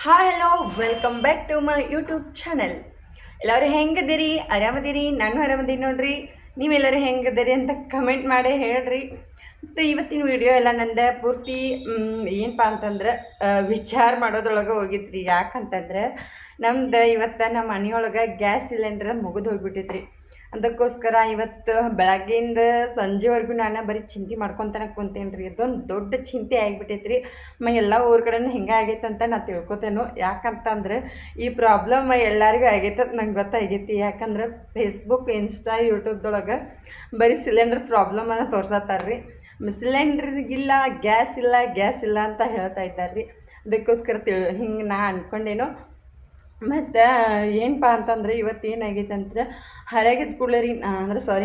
Hi hello welcome back to my YouTube channel. ಎಲ್ಲರೂ ಹೆಂಗದಿರಿ? ಆರಾಮದಿರಿ? ನಾನು ಆರಾಮದೀನಿ ನೋಡ್ರಿ. ನೀವೆಲ್ಲರೂ ಹೆಂಗದಿರಿ ಅಂತ ಕಮೆಂಟ್ ಮಾಡಿ ಹೇಳ್ರಿ. ಮತ್ತು ಇವತ್ತಿನ ವಿಡಿಯೋ ಎಲ್ಲ ನಂದು ಪೂರ್ತಿ ಏನಪ್ಪ ಅಂತಂದ್ರೆ ವಿಚಾರ ಮಾಡೋದ್ರೊಳಗೆ ಹೋಗಿದ್ರಿ. ಯಾಕಂತಂದ್ರೆ ನಮ್ದು ಇವತ್ತು ನಮ್ಮ ಮನೆಯೊಳಗೆ ಗ್ಯಾಸ್ ಸಿಲಿಂಡ್ರ್ ಮುಗಿದು ಹೋಗ್ಬಿಟ್ಟಿದ್ರಿ. ಅದಕ್ಕೋಸ್ಕರ ಇವತ್ತು ಬೆಳಗ್ಗೆಯಿಂದ ಸಂಜೆವರೆಗೂ ನಾನು ಬರೀ ಚಿಂತೆ ಮಾಡ್ಕೊತಾನೆ ಕುಂತೇನೆ ರೀ. ಅದೊಂದು ದೊಡ್ಡ ಚಿಂತೆ ಆಗಿಬಿಟ್ಟೈತೆ ರೀ. ಎಲ್ಲ ಊರ ಕಡೆನೂ ಹಿಂಗೆ ಆಗೈತೆ ಅಂತ ನಾನು ತಿಳ್ಕೊತೇನೋ. ಯಾಕಂತಂದ್ರೆ ಈ ಪ್ರಾಬ್ಲಮ್ ಎಲ್ಲರಿಗೂ ಆಗೈತೆ ಅಂತ ನಂಗೆ ಗೊತ್ತಾಗೈತಿ. ಯಾಕಂದ್ರೆ ಫೇಸ್ಬುಕ್, ಇನ್ಸ್ಟಾ, ಯೂಟ್ಯೂಬ್ದೊಳಗೆ ಬರೀ ಸಿಲಿಂಡ್ರ್ ಪ್ರಾಬ್ಲಮನ್ನು ತೋರ್ಸತ್ತಾರ ರೀ. ಸಿಲಿಂಡ್ರಿಗಿಲ್ಲ, ಗ್ಯಾಸ್ ಇಲ್ಲ ಅಂತ ಹೇಳ್ತಾ ಇದ್ದಾರೆ ರೀ. ಅದಕ್ಕೋಸ್ಕರ ಹಿಂಗೆ ನಾ ಅಂದ್ಕೊಂಡೇನೋ. ಮತ್ತು ಏನಪ್ಪ ಅಂತಂದ್ರೆ ಇವತ್ತು ಏನಾಗೈತೆ ಅಂದ್ರೆ ಹೊರಗಿದ ಕೂಡಲೇ ರೀ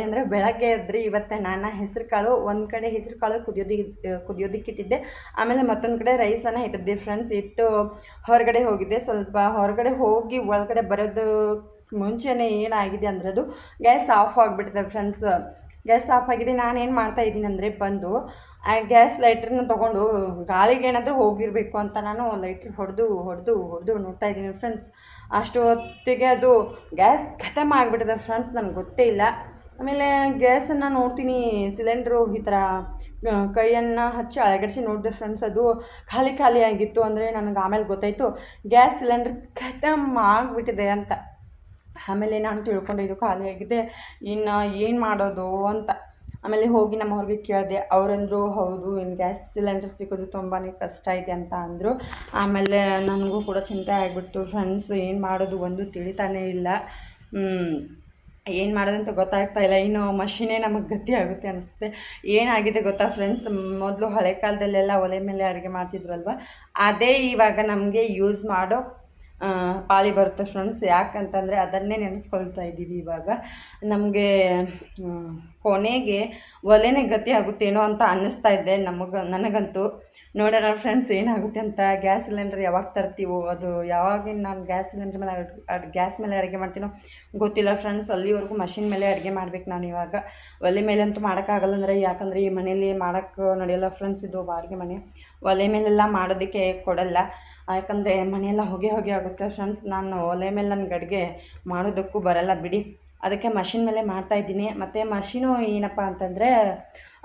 ಅಂದರೆ ಬೆಳಗ್ಗೆ ಎದ್ರಿ ಇವತ್ತು ನಾನು ಹೆಸ್ರು ಕಾಳು ಒಂದು ಕಡೆ ಹೆಸ್ರು ಕಾಳು ಕುದಿಯೋದಕ್ಕೆ ಇಟ್ಟಿದ್ದೆ. ಆಮೇಲೆ ಮತ್ತೊಂದು ಕಡೆ ರೈಸನ್ನು ಇಟ್ಟಿದ್ದೆ ಫ್ರೆಂಡ್ಸ್. ಇಟ್ಟು ಹೊರಗಡೆ ಹೋಗಿದ್ದೆ. ಸ್ವಲ್ಪ ಹೊರಗಡೆ ಹೋಗಿ ಒಳಗಡೆ ಬರೋದು ಮುಂಚೆನೇ ಏನಾಗಿದೆ ಅಂದ್ರೆ ಅದು ಗ್ಯಾಸ್ ಆಫ್ ಆಗಿಬಿಟ್ಟಿದೆ ಫ್ರೆಂಡ್ಸ್. ಗ್ಯಾಸ್ ಆಫ್ ಆಗಿದೆ. ನಾನೇನು ಮಾಡ್ತಾಯಿದ್ದೀನಿ ಅಂದರೆ ಬಂದು ಆ ಗ್ಯಾಸ್ ಲೈಟ್ರನ್ನ ತೊಗೊಂಡು ಗಾಳಿಗೆ ಏನಾದರೂ ಹೋಗಿರಬೇಕು ಅಂತ ನಾನು ಲೈಟ್ರ್ ಹೊಡೆದು ನೋಡ್ತಾ ಇದ್ದೀನಿ ಫ್ರೆಂಡ್ಸ್. ಅಷ್ಟು ಹೊತ್ತಿಗೆ ಅದು ಗ್ಯಾಸ್ ಖತಮ್ ಆಗಿಬಿಟ್ಟಿದೆ ಫ್ರೆಂಡ್ಸ್. ನನಗೆ ಗೊತ್ತೇ ಇಲ್ಲ. ಆಮೇಲೆ ಗ್ಯಾಸನ್ನು ನೋಡ್ತೀನಿ, ಸಿಲಿಂಡ್ರು ಈ ಥರ ಕೈಯನ್ನು ಹಚ್ಚಿ ಅಳಗಡಿಸಿ ನೋಡಿದೆ ಫ್ರೆಂಡ್ಸ್. ಅದು ಖಾಲಿ ಆಗಿತ್ತು. ಅಂದರೆ ನನಗೆ ಆಮೇಲೆ ಗೊತ್ತಾಯಿತು ಗ್ಯಾಸ್ ಸಿಲಿಂಡ್ರ್ ಖತಮ್ ಆಗಿಬಿಟ್ಟಿದೆ ಅಂತ. ಆಮೇಲೆ ನಾನು ತಿಳ್ಕೊಂಡೆ ಇದು ಖಾಲಿಯಾಗಿದೆ, ಇನ್ನು ಏನು ಮಾಡೋದು ಅಂತ. ಆಮೇಲೆ ಹೋಗಿ ನಮ್ಮ ಅವ್ರಿಗೆ ಕೇಳಿದೆ. ಅವರಂದರು ಹೌದು, ಇನ್ನು ಗ್ಯಾಸ್ ಸಿಲಿಂಡರ್ ಸಿಗೋದು ತುಂಬಾ ಕಷ್ಟ ಇದೆ ಅಂತ ಅಂದರು. ಆಮೇಲೆ ನನಗೂ ಕೂಡ ಚಿಂತೆ ಆಗಿಬಿಟ್ಟು ಫ್ರೆಂಡ್ಸ್. ಏನು ಮಾಡೋದು ಒಂದು ತಿಳಿತಾನೇ ಇಲ್ಲ. ಏನು ಮಾಡೋದಂತ ಗೊತ್ತಾಗ್ತಾ ಇಲ್ಲ. ಇನ್ನು ಮಷಿನೇ ನಮಗೆ ಗತಿ ಆಗುತ್ತೆ ಅನಿಸುತ್ತೆ. ಏನಾಗಿದೆ ಗೊತ್ತಾ ಫ್ರೆಂಡ್ಸ್, ಮೊದಲು ಹಳೆ ಕಾಲದಲ್ಲೆಲ್ಲ ಒಲೆ ಮೇಲೆ ಅಡುಗೆ ಮಾಡ್ತಿದ್ರಲ್ವ, ಅದೇ ಇವಾಗ ನಮಗೆ ಯೂಸ್ ಮಾಡೋ ಪಾಳಿ ಬರುತ್ತೆ ಫ್ರೆಂಡ್ಸ್. ಯಾಕಂತಂದರೆ ಅದನ್ನೇ ನೆನೆಸ್ಕೊಳ್ತಾ ಇದ್ದೀವಿ ಇವಾಗ. ನಮಗೆ ಕೊನೆಗೆ ಒಲೆನೇ ಗತಿ ಆಗುತ್ತೇನೋ ಅಂತ ಅನ್ನಿಸ್ತಾ ಇದ್ದೆ ನನಗಂತೂ. ನೋಡೋಣ ಫ್ರೆಂಡ್ಸ್ ಏನಾಗುತ್ತೆ ಅಂತ. ಗ್ಯಾಸ್ ಸಿಲಿಂಡರ್ ಯಾವಾಗ ತರ್ತೀವೋ, ಅದು ಯಾವಾಗ ನಾನು ಗ್ಯಾಸ್ ಸಿಲಿಂಡರ್ ಮೇಲೆ ಗ್ಯಾಸ್ ಮೇಲೆ ಅಡುಗೆ ಮಾಡ್ತೀನೋ ಗೊತ್ತಿಲ್ಲ ಫ್ರೆಂಡ್ಸ್. ಅಲ್ಲಿವರೆಗೂ ಮಷಿನ್ ಮೇಲೆ ಅಡುಗೆ ಮಾಡ್ಬೇಕು ನಾನು ಇವಾಗ. ಒಲೆ ಮೇಲೆ ಅಂತೂ ಮಾಡೋಕ್ಕಾಗಲ್ಲ. ಅಂದರೆ ಯಾಕಂದರೆ ಈ ಮನೇಲಿ ಮಾಡೋಕ್ಕೆ ನಡೆಯಲ್ಲ ಫ್ರೆಂಡ್ಸ್. ಇದು ಬಾಡಿಗೆ ಮನೆ, ಒಲೆ ಮೇಲೆಲ್ಲ ಮಾಡೋದಕ್ಕೆ ಕೊಡಲ್ಲ. ಯಾಕಂದರೆ ಮನೆಯೆಲ್ಲ ಹೊಗೆ ಆಗುತ್ತೆ ಫ್ರೆಂಡ್ಸ್. ನಾನು ಒಲೆ ಮೇಲೆ ನನಗೆ ಅಡುಗೆ ಮಾಡೋದಕ್ಕೂ ಬರಲ್ಲ ಬಿಡಿ. ಅದಕ್ಕೆ ಮಷಿನ್ ಮೇಲೆ ಮಾಡ್ತಾಯಿದ್ದೀನಿ. ಮತ್ತು ಮಷಿನು ಏನಪ್ಪ ಅಂತಂದರೆ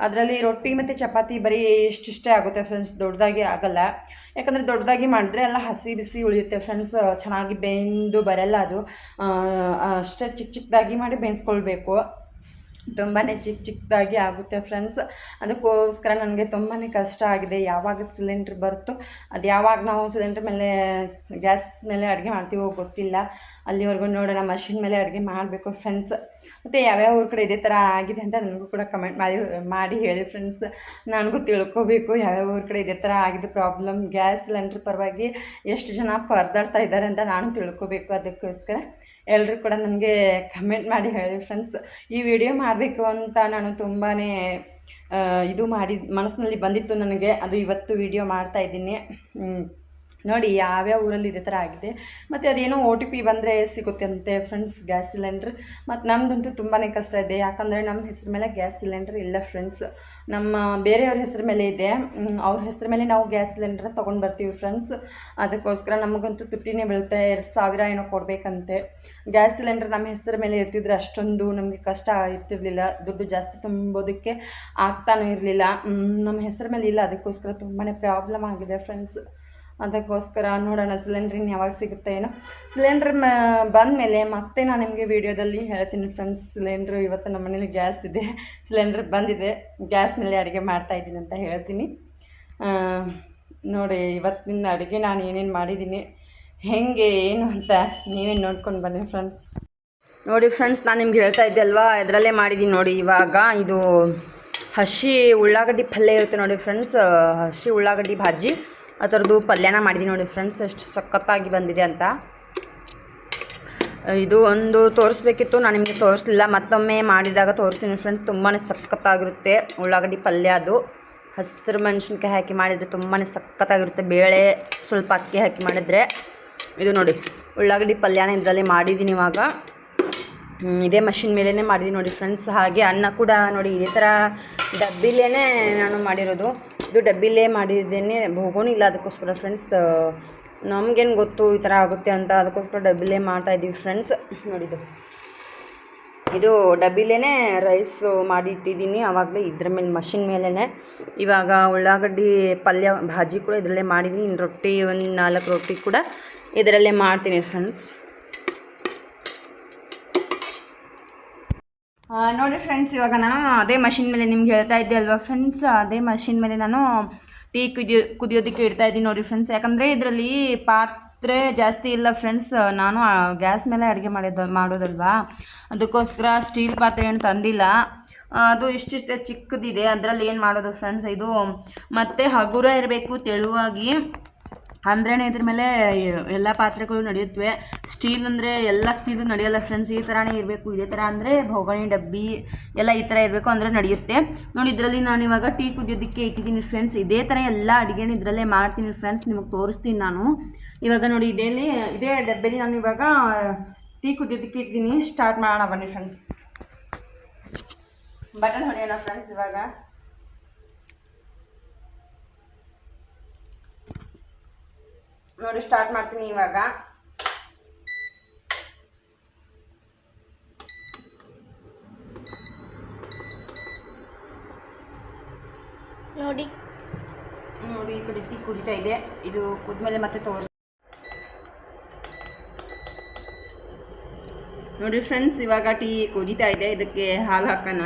ಅದರಲ್ಲಿ ರೊಟ್ಟಿ ಮತ್ತು ಚಪಾತಿ ಬರೀ ಇಷ್ಟಿಷ್ಟೇ ಆಗುತ್ತೆ ಫ್ರೆಂಡ್ಸ್. ದೊಡ್ಡದಾಗಿ ಆಗೋಲ್ಲ. ಯಾಕಂದರೆ ದೊಡ್ಡದಾಗಿ ಮಾಡಿದ್ರೆ ಎಲ್ಲ ಹಸಿ ಬಿಸಿ ಉಳಿಯುತ್ತೆ ಫ್ರೆಂಡ್ಸ್. ಚೆನ್ನಾಗಿ ಬೆಂದು ಬರಲ್ಲ ಅದು. ಅಷ್ಟೇ ಚಿಕ್ಕದಾಗಿ ಮಾಡಿ ಬೇಯಿಸ್ಕೊಳ್ಬೇಕು. ತುಂಬಾ ಚಿಕ್ಕದಾಗಿ ಆಗುತ್ತೆ ಫ್ರೆಂಡ್ಸ್. ಅದಕ್ಕೋಸ್ಕರ ನನಗೆ ತುಂಬಾ ಕಷ್ಟ ಆಗಿದೆ. ಯಾವಾಗ ಸಿಲಿಂಡ್ರ್ ಬರುತ್ತೋ ಅದು ಯಾವಾಗ ನಾವು ಸಿಲಿಂಡ್ರ್ ಮೇಲೆ ಗ್ಯಾಸ್ ಮೇಲೆ ಅಡುಗೆ ಮಾಡ್ತೀವೋ ಗೊತ್ತಿಲ್ಲ. ಅಲ್ಲಿವರೆಗೂ ನೋಡೋಣ, ಮಷಿನ್ ಮೇಲೆ ಅಡುಗೆ ಮಾಡಬೇಕು ಫ್ರೆಂಡ್ಸ್. ಮತ್ತು ಯಾವ್ಯಾವ ಊರ ಕಡೆ ಇದೇ ಥರ ಆಗಿದೆ ಅಂತ ನನಗೂ ಕೂಡ ಕಮೆಂಟ್ ಮಾಡಿ ಹೇಳಿ ಫ್ರೆಂಡ್ಸ್. ನನಗೂ ತಿಳ್ಕೊಬೇಕು ಯಾವ್ಯಾವ ಊರ ಕಡೆ ಇದೇ ಥರ ಆಗಿದೆ ಪ್ರಾಬ್ಲಮ್. ಗ್ಯಾಸ್ ಸಿಲಿಂಡ್ರ್ ಪರವಾಗಿ ಎಷ್ಟು ಜನ ಪರದಾಡ್ತಾ ಇದ್ದಾರೆ ಅಂತ ನಾನು ತಿಳ್ಕೊಬೇಕು. ಅದಕ್ಕೋಸ್ಕರ ಎಲ್ಲರೂ ಕೂಡ ನನಗೆ ಕಮೆಂಟ್ ಮಾಡಿ ಹೇಳಿ ಫ್ರೆಂಡ್ಸ್. ಈ ವಿಡಿಯೋ ಮಾಡಬೇಕು ಅಂತ ನಾನು ತುಂಬಾ ಇದು ಮನಸ್ಸಿನಲ್ಲಿ ಬಂದಿತ್ತು ನನಗೆ. ಅದು ಇವತ್ತು ವಿಡಿಯೋ ಮಾಡ್ತಾಯಿದ್ದೀನಿ. ನೋಡಿ ಯಾವ್ಯಾವ ಊರಲ್ಲಿ ಇದೇ ಥರ ಆಗಿದೆ. ಮತ್ತು ಅದೇನೋ OTP ಬಂದರೆ ಸಿಗುತ್ತೆ ಅಂತೆ ಫ್ರೆಂಡ್ಸ್ ಗ್ಯಾಸ್ ಸಿಲಿಂಡ್ರ್. ಮತ್ತು ನಮ್ಮದಂತೂ ತುಂಬಾ ಕಷ್ಟ ಇದೆ. ಯಾಕಂದರೆ ನಮ್ಮ ಹೆಸ್ರ ಮೇಲೆ ಗ್ಯಾಸ್ ಸಿಲಿಂಡ್ರ್ ಇಲ್ಲ ಫ್ರೆಂಡ್ಸ್. ನಮ್ಮ ಬೇರೆಯವ್ರ ಹೆಸ್ರ ಮೇಲೆ ಇದೆ. ಅವ್ರ ಹೆಸ್ರ ಮೇಲೆ ನಾವು ಗ್ಯಾಸ್ ಸಿಲಿಂಡ್ರನ್ನ ತೊಗೊಂಡು ಬರ್ತೀವಿ ಫ್ರೆಂಡ್ಸ್. ಅದಕ್ಕೋಸ್ಕರ ನಮಗಂತೂ ತುಟ್ಟಿನೇ ಬೀಳುತ್ತೆ. 2,000 ಏನೋ ಕೊಡಬೇಕಂತೆ. ಗ್ಯಾಸ್ ಸಿಲಿಂಡ್ರ್ ನಮ್ಮ ಹೆಸ್ರ ಮೇಲೆ ಇರ್ತಿದ್ರೆ ಅಷ್ಟೊಂದು ನಮಗೆ ಕಷ್ಟ ಇರ್ತಿರ್ಲಿಲ್ಲ. ದುಡ್ಡು ಜಾಸ್ತಿ ತುಂಬೋದಕ್ಕೆ ಆಗ್ತಾನೂ ಇರಲಿಲ್ಲ. ನಮ್ಮ ಹೆಸ್ರ ಮೇಲೆ ಇಲ್ಲ. ಅದಕ್ಕೋಸ್ಕರ ತುಂಬಾ ಪ್ರಾಬ್ಲಮ್ ಆಗಿದೆ ಫ್ರೆಂಡ್ಸ್. ಅದಕ್ಕೋಸ್ಕರ ನೋಡೋಣ ಸಿಲಿಂಡ್ರಿನ ಯಾವಾಗ ಸಿಗುತ್ತೆ ಏನೋ. ಸಿಲಿಂಡ್ರ್ ಬಂದ ಮೇಲೆ ಮತ್ತೆ ನಾನು ನಿಮಗೆ ವೀಡಿಯೋದಲ್ಲಿ ಹೇಳ್ತೀನಿ ಫ್ರೆಂಡ್ಸ್. ಸಿಲಿಂಡ್ರು ಇವತ್ತು ನಮ್ಮ ಮನೇಲಿ ಗ್ಯಾಸ್ ಇದೆ, ಸಿಲಿಂಡ್ರ್ ಬಂದಿದೆ, ಗ್ಯಾಸ್ ಮೇಲೆ ಅಡುಗೆ ಮಾಡ್ತಾಯಿದ್ದೀನಿ ಅಂತ ಹೇಳ್ತೀನಿ. ನೋಡಿ ಇವತ್ತಿನ ಅಡುಗೆ ನಾನು ಏನೇನು ಮಾಡಿದ್ದೀನಿ, ಹೇಗೆ ಏನು ಅಂತ ನೀವೇ ನೋಡ್ಕೊಂಡು ಬನ್ನಿ ಫ್ರೆಂಡ್ಸ್. ನೋಡಿ ಫ್ರೆಂಡ್ಸ್, ನಾನು ನಿಮ್ಗೆ ಹೇಳ್ತಾ ಇದ್ದೆ ಅಲ್ವಾ, ಇದರಲ್ಲೇ ಮಾಡಿದ್ದೀನಿ ನೋಡಿ. ಇವಾಗ ಇದು ಹಸಿ ಉಳ್ಳಾಗಡ್ಡಿ ಪಲ್ಯ ಇರುತ್ತೆ ನೋಡಿ ಫ್ರೆಂಡ್ಸ್. ಹಸಿ ಉಳ್ಳಾಗಡ್ಡಿ ಭಾಜಿ ಆ ಥರದ್ದು ಪಲ್ಯನ ಮಾಡಿದ್ದೀನಿ ನೋಡಿ ಫ್ರೆಂಡ್ಸ್. ಎಷ್ಟು ಸಖತ್ತಾಗಿ ಬಂದಿದೆ ಅಂತ. ಇದು ಒಂದು ತೋರಿಸ್ಬೇಕಿತ್ತು, ನಾನು ನಿಮಗೆ ತೋರಿಸಲಿಲ್ಲ. ಮತ್ತೊಮ್ಮೆ ಮಾಡಿದಾಗ ತೋರಿಸ್ತೀನಿ ಫ್ರೆಂಡ್ಸ್. ತುಂಬಾ ಸಖತ್ತಾಗಿರುತ್ತೆ ಉಳ್ಳಾಗಡ್ಡಿ ಪಲ್ಯ. ಅದು ಹಸಿರು ಮೆಣಸಿನ್ಕಾಯಿ ಹಾಕಿ ಮಾಡಿದರೆ ತುಂಬಾ ಸಖತ್ತಾಗಿರುತ್ತೆ. ಬೇಳೆ ಸ್ವಲ್ಪ ಅಕ್ಕಿ ಹಾಕಿ ಮಾಡಿದರೆ. ಇದು ನೋಡಿ ಉಳ್ಳಾಗಡ್ಡಿ ಪಲ್ಯನ ಇದರಲ್ಲಿ ಮಾಡಿದ್ದೀನಿ ಇವಾಗ. ಇದೇ ಮಷಿನ್ ಮೇಲೇ ಮಾಡಿದ್ದೀನಿ ನೋಡಿ ಫ್ರೆಂಡ್ಸ್. ಹಾಗೆ ಅನ್ನ ಕೂಡ ನೋಡಿ ಇದೇ ಥರ ಡಬ್ಬಿಲೇ ನಾನು ಮಾಡಿರೋದು. ಇದು ಡಬ್ಬಿಲೇ ಮಾಡಿದ್ದೇನೆ, ಬೋಗೋಣಿ ಇಲ್ಲ. ಅದಕ್ಕೋಸ್ಕರ ಫ್ರೆಂಡ್ಸ್ ನಮಗೇನು ಗೊತ್ತು ಈ ಥರ ಆಗುತ್ತೆ ಅಂತ, ಅದಕ್ಕೋಸ್ಕರ ಡಬ್ಬಿಲೇ ಮಾಡ್ತಾಯಿದ್ದೀವಿ ಫ್ರೆಂಡ್ಸ್. ನೋಡಿದ್ದು ಇದು ಡಬ್ಬಿಲೇ ರೈಸು ಮಾಡಿ ಇಟ್ಟಿದ್ದೀನಿ ಆವಾಗಲೇ ಇದ್ರ ಮೇಲೆ ಮಷಿನ್ ಮೇಲೇ. ಇವಾಗ ಉಳ್ಳಾಗಡ್ಡಿ ಪಲ್ಯ ಭಾಜಿ ಕೂಡ ಇದರಲ್ಲೇ ಮಾಡಿದ್ದೀನಿ. ಇನ್ನು ರೊಟ್ಟಿ ಒಂದು 4 ರೊಟ್ಟಿ ಕೂಡ ಇದರಲ್ಲೇ ಮಾಡ್ತೀನಿ ಫ್ರೆಂಡ್ಸ್. ನೋಡಿ ಫ್ರೆಂಡ್ಸ್, ಇವಾಗ ನಾನು ಅದೇ ಮಷಿನ್ ಮೇಲೆ ನಿಮ್ಗೆ ಹೇಳ್ತಾ ಇದ್ದೆ ಅಲ್ವಾ ಫ್ರೆಂಡ್ಸ್, ಅದೇ ಮಷಿನ್ ಮೇಲೆ ನಾನು ಟೀ ಕುದಿಯೋದಕ್ಕೆ ಇಡ್ತಾಯಿದ್ದೀನಿ ನೋಡಿ ಫ್ರೆಂಡ್ಸ್. ಯಾಕಂದರೆ ಇದರಲ್ಲಿ ಪಾತ್ರೆ ಜಾಸ್ತಿ ಇಲ್ಲ ಫ್ರೆಂಡ್ಸ್, ನಾನು ಗ್ಯಾಸ್ ಮೇಲೆ ಅಡುಗೆ ಮಾಡೋದಲ್ವಾ, ಅದಕ್ಕೋಸ್ಕರ ಸ್ಟೀಲ್ ಪಾತ್ರೆ ಏನು ತಂದಿಲ್ಲ. ಅದು ಇಷ್ಟಿಷ್ಟೇ ಚಿಕ್ಕದಿದೆ, ಅದರಲ್ಲಿ ಏನು ಮಾಡೋದು ಫ್ರೆಂಡ್ಸ್. ಇದು ಮತ್ತು ಹಗುರ ಇರಬೇಕು ತೆಳುವಾಗಿ, ಅಂದ್ರೇ ಇದ್ರ ಮೇಲೆ ಎಲ್ಲ ಪಾತ್ರೆಗಳು ನಡೆಯುತ್ತವೆ. ಸ್ಟೀಲ್ ಅಂದರೆ ಎಲ್ಲ ಸ್ಟೀಲು ನಡೆಯೋಲ್ಲ ಫ್ರೆಂಡ್ಸ್, ಈ ಥರನೇ ಇರಬೇಕು. ಇದೇ ಥರ ಅಂದರೆ ಭೋಗಣಿ ಡಬ್ಬಿ ಎಲ್ಲ ಈ ಥರ ಇರಬೇಕು ಅಂದರೆ ನಡೆಯುತ್ತೆ ನೋಡಿ. ಇದರಲ್ಲಿ ನಾನು ಇವಾಗ ಟೀ ಕುದಿಯೋದಕ್ಕೆ ಇಟ್ಟಿದ್ದೀನಿ ಫ್ರೆಂಡ್ಸ್. ಇದೇ ಥರ ಎಲ್ಲ ಅಡುಗೆನ ಇದರಲ್ಲೇ ಮಾಡ್ತೀನಿ ಫ್ರೆಂಡ್ಸ್, ನಿಮಗೆ ತೋರಿಸ್ತೀನಿ ನಾನು. ಇವಾಗ ನೋಡಿ ಇದೇ ಡಬ್ಬೆಲಿ ನಾನು ಇವಾಗ ಟೀ ಕುದಿಯೋದಕ್ಕೆ ಇಟ್ಟಿದ್ದೀನಿ. ಸ್ಟಾರ್ಟ್ ಮಾಡೋಣ ಬನ್ನಿ ಫ್ರೆಂಡ್ಸ್. Button ಹೊಡೆಯೋಣ friends. ಇವಾಗ ನೋಡಿ ಸ್ಟಾರ್ಟ್ ಮಾಡ್ತೀನಿ. ಇವಾಗ ನೋಡಿ ಈ ಕಡೆ ಟೀ ಕುದೀತಾ ಇದೆ. ಇದು ಕುದ್ಮೇಲೆ ಮತ್ತೆ ನೋಡಿ ಫ್ರೆಂಡ್ಸ್, ಇವಾಗ ಟೀ ಕುದೀತಾ ಇದೆ. ಇದಕ್ಕೆ ಹಾಲು ಹಾಕೋಣ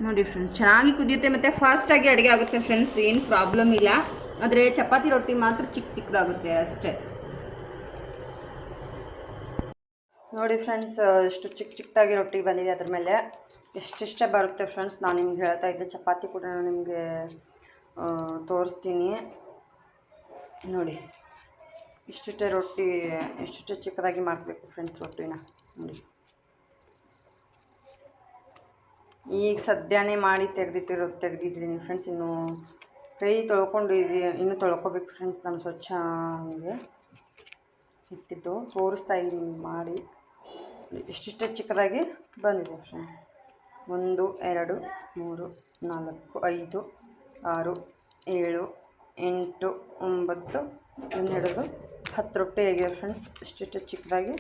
ನೋಡಿ ಫ್ರೆಂಡ್ಸ್. ಚೆನ್ನಾಗಿ ಕುದಿಯುತ್ತೆ ಮತ್ತು ಫಾಸ್ಟಾಗಿ ಅಡುಗೆ ಆಗುತ್ತೆ ಫ್ರೆಂಡ್ಸ್, ಏನು ಪ್ರಾಬ್ಲಮ್ ಇಲ್ಲ. ಆದರೆ ಚಪಾತಿ ರೊಟ್ಟಿ ಮಾತ್ರ ಚಿಕ್ಕದಾಗುತ್ತೆ ಅಷ್ಟೇ. ನೋಡಿ ಫ್ರೆಂಡ್ಸ್, ಎಷ್ಟು ಚಿಕ್ಕದಾಗಿ ರೊಟ್ಟಿ ಬಂದಿದೆ. ಅದ್ರ ಮೇಲೆ ಎಷ್ಟಿಷ್ಟ ಬರುತ್ತೆ ಫ್ರೆಂಡ್ಸ್. ನಾನು ನಿಮ್ಗೆ ಹೇಳ್ತಾ ಇದ್ದೆ, ಚಪಾತಿ ಕೂಡ ನಾನು ನಿಮಗೆ ತೋರಿಸ್ತೀನಿ ನೋಡಿ. ಇಷ್ಟಿಷ್ಟೇ ರೊಟ್ಟಿ, ಎಷ್ಟಿಷ್ಟೇ ಚಿಕ್ಕದಾಗಿ ಮಾಡಬೇಕು ಫ್ರೆಂಡ್ಸ್ ರೊಟ್ಟಿನ ನೋಡಿ. ಈಗ ಸದ್ಯನೇ ಮಾಡಿ ತೆಗೆದಿದ್ದೀನಿ ಫ್ರೆಂಡ್ಸ್. ಇನ್ನು ಕೈ ಇನ್ನೂ ತೊಳ್ಕೊಬೇಕು ಫ್ರೆಂಡ್ಸ್. ನಾನು ಸ್ವಚ್ಛ ಹಂಗೆ ಇಟ್ಟಿದ್ದು ತೋರಿಸ್ತಾ ಇದ್ದೀನಿ ಮಾಡಿ. ಇಷ್ಟಿಷ್ಟೇ ಚಿಕ್ಕದಾಗಿ ಬಂದಿದೆ ಫ್ರೆಂಡ್ಸ್. 1 2 3 4 5 6 7 8 9 12 10 ರೊಟ್ಟಿ ಆಗಿದೆ ಫ್ರೆಂಡ್ಸ್. ಇಷ್ಟಿಷ್ಟೇ ಚಿಕ್ಕದಾಗಿ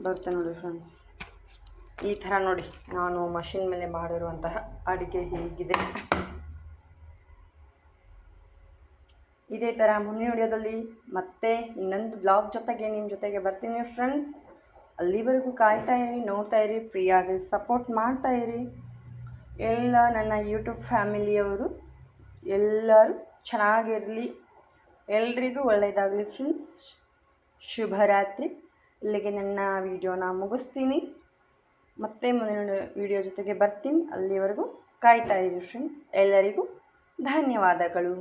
ಬರುತ್ತೆ ನೋಡಿ ಫ್ರೆಂಡ್ಸ್. ಈ ಥರ ನೋಡಿ ನಾನು ಮಷಿನ್ ಮೇಲೆ ಮಾಡಿರುವಂತಹ ಅಡುಗೆ ಹೀಗಿದೆ. ಇದೇ ಥರ ಮುಂದಿನ ವಿಡಿಯೋದಲ್ಲಿ ಮತ್ತೆ ಇನ್ನೊಂದು ಬ್ಲಾಗ್ ಜೊತೆಗೆ ನಿಮ್ಮ ಜೊತೆಗೆ ಬರ್ತೀನಿ ಫ್ರೆಂಡ್ಸ್. ಅಲ್ಲಿವರೆಗೂ ಕಾಯ್ತಾ ಇರಿ, ನೋಡ್ತಾ ಇರಿ, ಫ್ರೀಯಾಗಿ ಸಪೋರ್ಟ್ ಮಾಡ್ತಾ ಇರಿ. ಎಲ್ಲ ನನ್ನ ಯೂಟ್ಯೂಬ್ ಫ್ಯಾಮಿಲಿಯವರು ಎಲ್ಲರೂ ಚೆನ್ನಾಗಿರಲಿ, ಎಲ್ರಿಗೂ ಒಳ್ಳೆಯದಾಗಲಿ ಫ್ರೆಂಡ್ಸ್. ಶುಭರಾತ್ರಿ. ಇಲ್ಲಿಗೆ ನನ್ನ ವಿಡಿಯೋನ ಮುಗಿಸ್ತೀನಿ. ಮತ್ತೆ ಮುಂದಿನ ವಿಡಿಯೋ ಜೊತೆಗೆ ಬರ್ತೀನಿ. ಅಲ್ಲಿವರೆಗೂ ಕಾಯ್ತಾ ಇರಿ ಫ್ರೆಂಡ್ಸ್. ಎಲ್ಲರಿಗೂ ಧನ್ಯವಾದಗಳು.